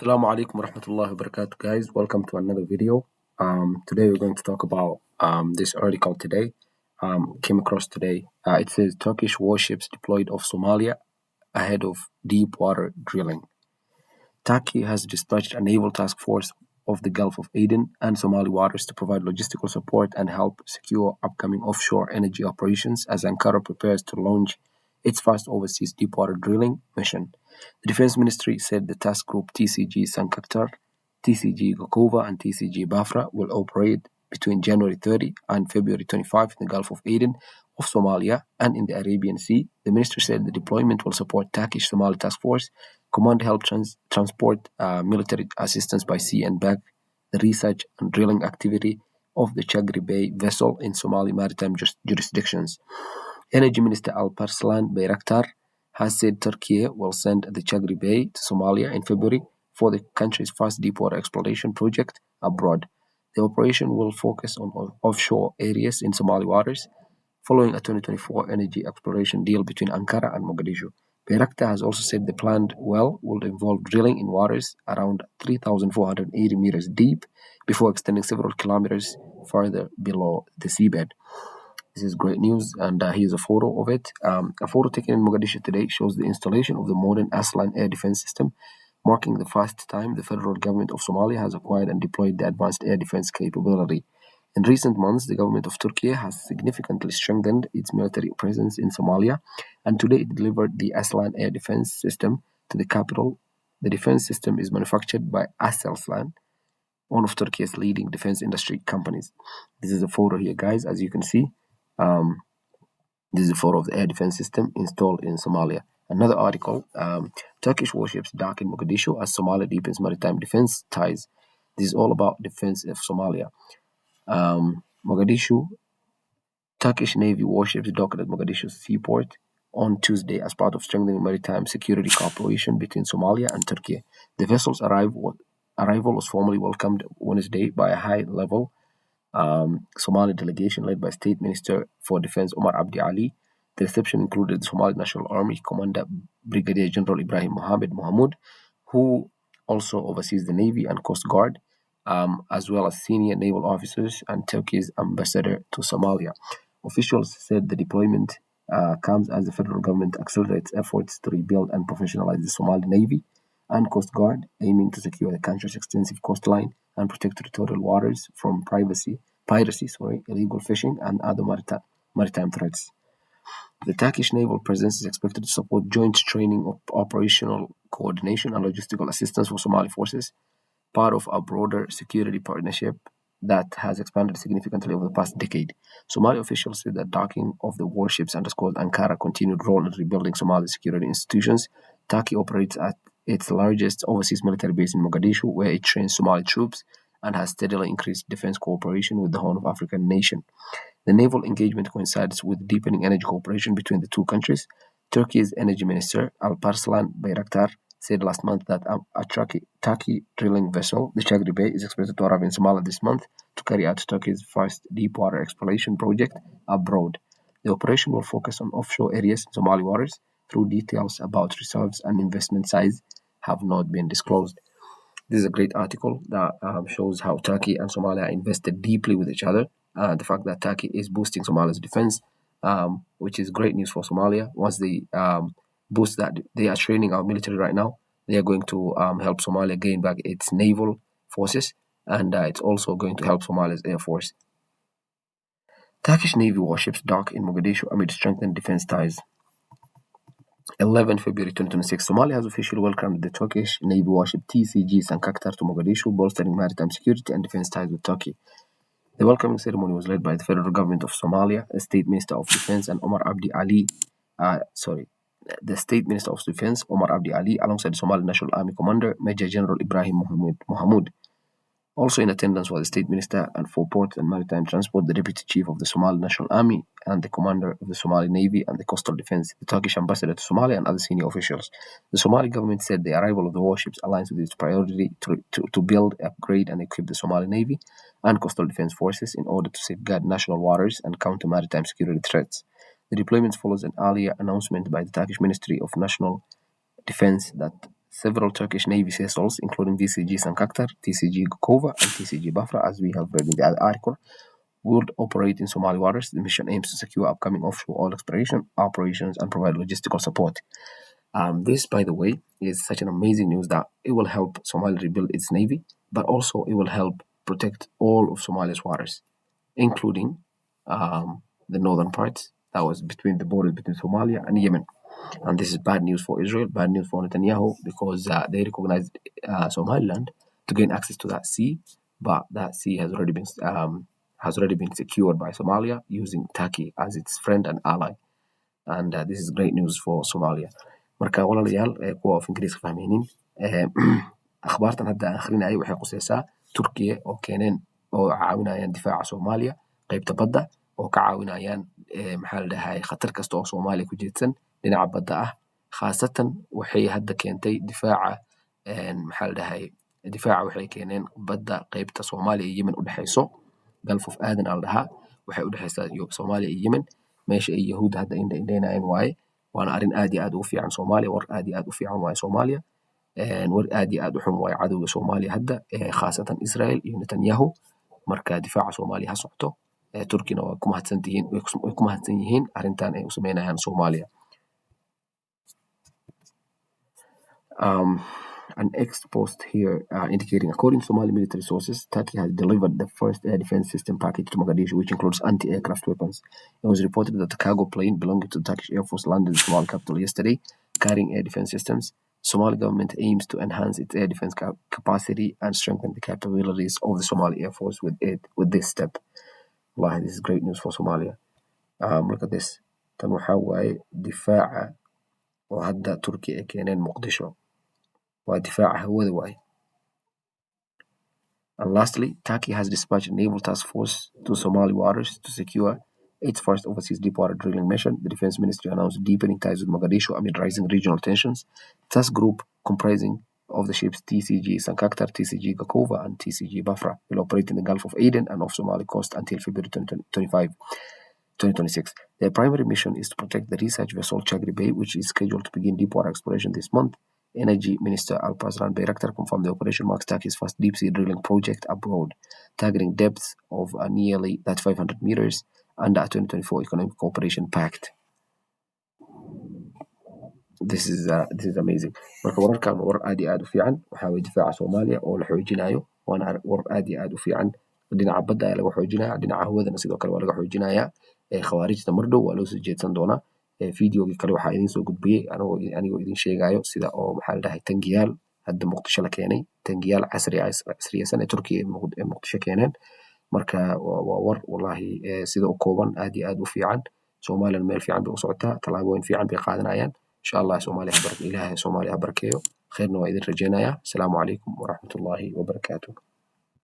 Assalamu alaikum warahmatullahi wabarakatuh, guys. Welcome to another video. Today we're going to talk about this article today. Came across today. It says Turkish warships deployed off Somalia ahead of deep water drilling. Turkey has dispatched a naval task force of the Gulf of Aden and Somali waters to provide logistical support and help secure upcoming offshore energy operations as Ankara prepares to launch its first overseas deepwater drilling mission. The Defense Ministry said the task group TCG Sankaktar, TCG Gokova, and TCG Bafra will operate between January 30 and February 25 in the Gulf of Aden of Somalia and in the Arabian Sea. The ministry said the deployment will support Turkish Somali Task Force Command help transport military assistance by sea and back the research and drilling activity of the Chagri Bay vessel in Somali maritime jurisdictions. Energy Minister Alparslan Bayraktar has said Turkey will send the Chagri Bay to Somalia in February for the country's first deepwater exploration project abroad. The operation will focus on offshore areas in Somali waters, following a 2024 energy exploration deal between Ankara and Mogadishu. Bayraktar has also said the planned well will involve drilling in waters around 3,480 meters deep before extending several kilometers further below the seabed. This is great news, and here's a photo of it. A photo taken in Mogadishu today shows the installation of the modern Aslan air defense system, marking the first time the federal government of Somalia has acquired and deployed the advanced air defense capability. In recent months, the government of Turkey has significantly strengthened its military presence in Somalia, and today it delivered the Aslan air defense system to the capital. The defense system is manufactured by Aselsan, one of Turkey's leading defense industry companies. This is a photo here, guys, as you can see. This is a photo of the air defense system installed in Somalia. Another article, Turkish warships dock in Mogadishu as Somalia deepens maritime defense ties. This is all about defense of Somalia. Mogadishu, Turkish Navy warships docked at Mogadishu seaport on Tuesday as part of strengthening maritime security cooperation between Somalia and Turkey. The vessel's arrival was formally welcomed Wednesday by a high-level Somali delegation led by State Minister for Defense Omar Abdi Ali. The reception included the Somali National Army Commander Brigadier General Ibrahim Mohammed Mohamud, who also oversees the Navy and Coast Guard, as well as senior naval officers and Turkey's ambassador to Somalia. Officials said the deployment comes as the federal government accelerates efforts to rebuild and professionalize the Somali Navy and Coast Guard, aiming to secure the country's extensive coastline and protect territorial waters from piracy, illegal fishing, and other maritime threats. The Turkish naval presence is expected to support joint training, operational coordination, and logistical assistance for Somali forces, part of a broader security partnership that has expanded significantly over the past decade. Somali officials said that docking of the warships underscored Ankara's continued role in rebuilding Somali security institutions. Turkey operates at its largest overseas military base in Mogadishu, where it trains Somali troops and has steadily increased defense cooperation with the Horn of Africa nation. The naval engagement coincides with deepening energy cooperation between the two countries. Turkey's energy minister, Alparslan Bayraktar, said last month that a Turkey drilling vessel, the Chagri Bay, is expected to arrive in Somalia this month to carry out Turkey's first deepwater exploration project abroad. The operation will focus on offshore areas in Somali waters, though details about reserves and investment size have not been disclosed. This is a great article that shows how Turkey and Somalia are invested deeply with each other. The fact that Turkey is boosting Somalia's defense, which is great news for Somalia. Once they boost that, they are training our military right now. They are going to help Somalia gain back its naval forces, and it's also going to help Somalia's air force. Turkish Navy warships dock in Mogadishu amid strengthened defense ties. 11 February 2026, Somalia has officially welcomed the Turkish Navy warship TCG Sankaktar to Mogadishu, bolstering maritime security and defense ties with Turkey. The welcoming ceremony was led by the federal government of Somalia, the State Minister of Defense, and the State Minister of Defense, Omar Abdi Ali, alongside the Somali National Army Commander, Major General Ibrahim Mohamud. Also in attendance was the State Minister and for Port and Maritime Transport, the Deputy Chief of the Somali National Army, and the Commander of the Somali Navy and the Coastal Defense, the Turkish Ambassador to Somalia, and other senior officials. The Somali government said the arrival of the warships aligns with its priority to build, upgrade, and equip the Somali Navy and Coastal Defense forces in order to safeguard national waters and counter maritime security threats. The deployment follows an earlier announcement by the Turkish Ministry of National Defense that several Turkish Navy vessels, including TCG Sankaktar, TCG Gokova, and TCG Bafra, as we have read in the article, would operate in Somali waters. The mission aims to secure upcoming offshore oil exploration operations and provide logistical support. This, by the way, is such an amazing news that it will help Somalia rebuild its navy, but also it will help protect all of Somalia's waters, including the northern parts that was between the border between Somalia and Yemen. And this is bad news for Israel, bad news for Netanyahu, because they recognized Somaliland to gain access to that sea, but that sea has already been secured by Somalia using Turkey as its friend and ally. And this is great news for Somalia. marka walaalayaal kuwa af ingiriiska fahmaynin akhbaartan hadda aan akhrinayo waxay qusaysaa Turkiya oo keeneen oo caawinayaan difaaca Soomaaliya qaybta badda oo ka caawinayaan maxaa la dhahay khatar kasta oo Soomaaliya ku jeedsan dhinaca badda ah khaasatan waxay hadda keentay difaaca maxaa la dhahay difaaca waxay keeneen badda qaybta Soomaaliya iyo Yemen u dhaxayso Gulf of Aden al dhahaa waxay u dhaxaysaa Soomaaliya iyo Yemen meesha ay Yahuud hadda indhaynayaan waaye waana arrin aad iyo aad ugu fiican Soomaaliya war aad iyo aad u fiican waaye Soomaaliya war aad iyo aad u xun waaye cadowga Soomaaliya hadda khaasatan Israel iyo Netanyahu marka difaaca Soomaaliya ha socto Turkina waa ku mahadsan yihiin arrintan ay u sameynayaan Soomaaliya. An ex post here indicating, according to Somali military sources, Turkey has delivered the first air defense system package to Mogadishu, which includes anti-aircraft weapons. It was reported that the cargo plane belonging to the Turkish Air Force landed in the Somali capital yesterday, carrying air defense systems. The Somali government aims to enhance its air defense capacity and strengthen the capabilities of the Somali Air Force with this step. Wallahi, this is great news for Somalia. Look at this. Tan waxaa waaye difaaca oo hadda Turkey ay keeneen Mogadishu. ودفاع هوذا واي. And lastly, Turkey has dispatched a naval task force to Somali waters to secure its first overseas deepwater drilling mission. The Defense Ministry announced deepening ties with Mogadishu amid rising regional tensions. Task group comprising of the ships TCG Sankaktar, TCG Gokova, and TCG Bafra will operate in the Gulf of Aden and off Somali coast until February 2026. Their primary mission is to protect the research vessel Chagri Bay, which is scheduled to begin deepwater exploration this month. Energy Minister Alpaslan Bayraktar confirmed the operation marks Turkey's first deep-sea drilling project abroad, targeting depths of nearly 500 meters under a 2024 Economic Cooperation Pact. This is amazing. marka wararkan war aad iyo aad u fiican waxaa way difaaca Soomaaliya oo la xoojinayo waana war aad iyo aad u fiican dhinaca badda ayaa laga xoojinaya dhinaca hawadana sidoo kale waa laga xoojinaya khawaarijta mardhow waa loo soo jeedsan doonaa فيديو kale waxaa idin soo gudbiyay anigoo idin sheegayo sida oo maxaa la dhahay tangiyaal hadda Muqdisho la keenay tangiyaal casriyaysan ee Turkiya ee Muqdisho keeneen marka waa war wallahi sida u kooban aad iyo aad u fiican Soomaaliya meel fiican bay u socotaa talaabooyin fiican bay qaadanayaan insha Allah Soomaaliya ilaahay Soomaaliya ha barakeeyo khayrna waa idin rajaynayaa. Assalaamu calaykum waraxmatullaahi wabarakaatuh.